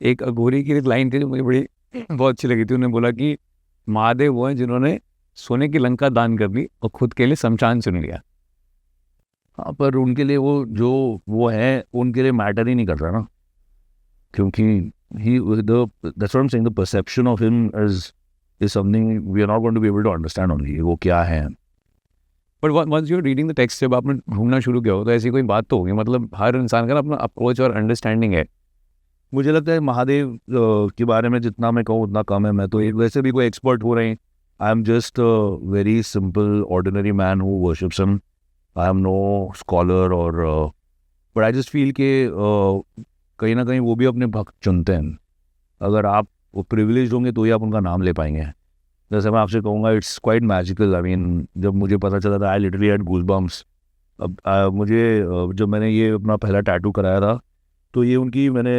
एक अघोरी की एक लाइन थी जो मुझे बड़ी बहुत अच्छी लगी थी। उन्होंने बोला कि महादेव वो हैं जिन्होंने सोने की लंका दान कर दी और खुद के लिए शमशान चुन लिया। हाँ, पर उनके लिए वो जो वो है उनके लिए मैटर ही नहीं करता ना, क्योंकि he the that's what I am saying, the perception of him is something we are not going to be able to understand only वो क्या है। But once you reading the text, जब आपने ढूंढना शुरू किया हो तो ऐसी कोई बात तो होगी, मतलब हर इंसान का ना अपना अप्रोच और अंडरस्टैंडिंग है। मुझे लगता है महादेव के बारे में जितना मैं कहूँ उतना कम है। मैं तो एक वैसे भी कोई एक्सपर्ट हो रही, I am just very simple ordinary man who worships him. I am no scholar और बट आई जस्ट फील के कहीं ना कहीं वो भी अपने भक्त चुनते हैं। अगर आप वो प्रिविलेज होंगे तो ही आप उनका नाम ले पाएंगे। जैसे मैं आपसे कहूँगा it's quite magical. I mean जब मुझे पता चला था I literally had goose bumps. अब मुझे जब मैंने ये अपना पहला टैटू कराया था तो ये उनकी मैंने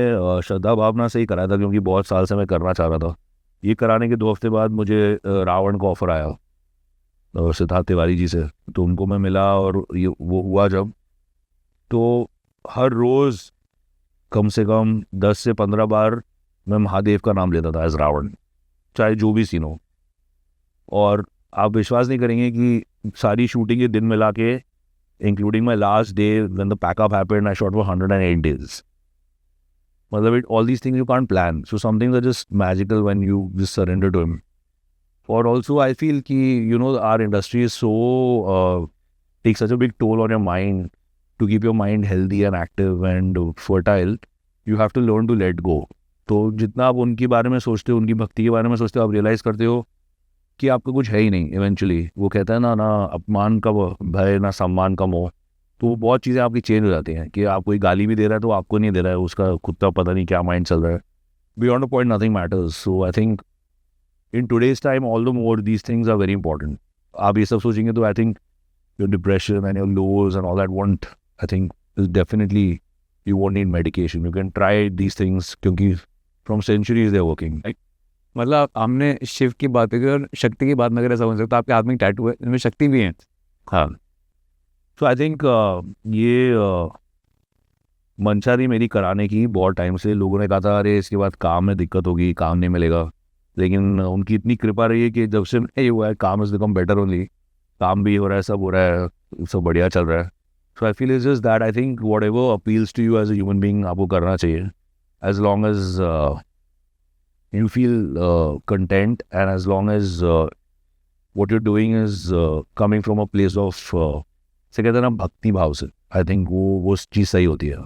श्रद्धा भावना से ही कराया था, क्योंकि बहुत साल से मैं करना चाह रहा था। ये कराने के 2 हफ्ते बाद मुझे रावण का ऑफर आया सिद्धार्थ तिवारी जी से। तो उनको मैं मिला और ये वो हुआ जब, तो हर रोज़ कम से कम 10 से 15 बार मैं महादेव का नाम लेता था एज रावण, चाहे जो भी सीन हो। और आप विश्वास नहीं करेंगे कि सारी शूटिंग के दिन मिला के, including my last day when the packup happened, I shot for 108 days. मतलब it all these things you can't plan, so some things are just magical when you just surrender to him. Or also I feel कि our industry is so takes such a big toll on your mind. To keep your mind healthy and active and fertile, you have to learn to let go. तो जितना आप उनके बारे में सोचते हो, उनकी भक्ति के बारे में सोचते हो, आप रियलाइज़ करते हो कि आपका कुछ है ही नहीं इवेंचुअली। वो कहता है ना, ना अपमान का भय ना सम्मान का मोह। तो वो बहुत चीज़ें आपकी चेंज हो जाती हैं कि आप कोई गाली भी दे रहा है तो आपको नहीं दे रहा है, उसका खुद का पता नहीं क्या माइंड चल रहा है। Beyond a point nothing matters. So I think in today's time all the more these things are very important. आप ये सब सोचेंगे तो I think your depression and your lows and all that want, I think is definitely you want need medication, you can try these things, क्योंकि from centuries they are working. मतलब हमने शिव की बात की और शक्ति की बात में अगर ऐसा हो सकता है, आपके हाथ में टैटू है इनमें शक्ति भी है। हाँ, सो आई थिंक ये मंशा थी मेरी कराने की बहुत टाइम से। लोगों ने कहा था अरे इसके बाद काम में दिक्कत होगी, काम नहीं मिलेगा, लेकिन उनकी इतनी कृपा रही है कि जब से ये हुआ है काम इज बिकम बेटर ओनली। काम भी हो रहा है, सब हो रहा है, सब बढ़िया चल रहा है। So I feel is just that I think whatever appeals to you as a human being आपको करना चाहिए, as long as you feel content, and as long as what you're doing is coming from a place of से कहते हैं ना भक्ति भाव से, आई थिंक वो चीज़ सही होती है।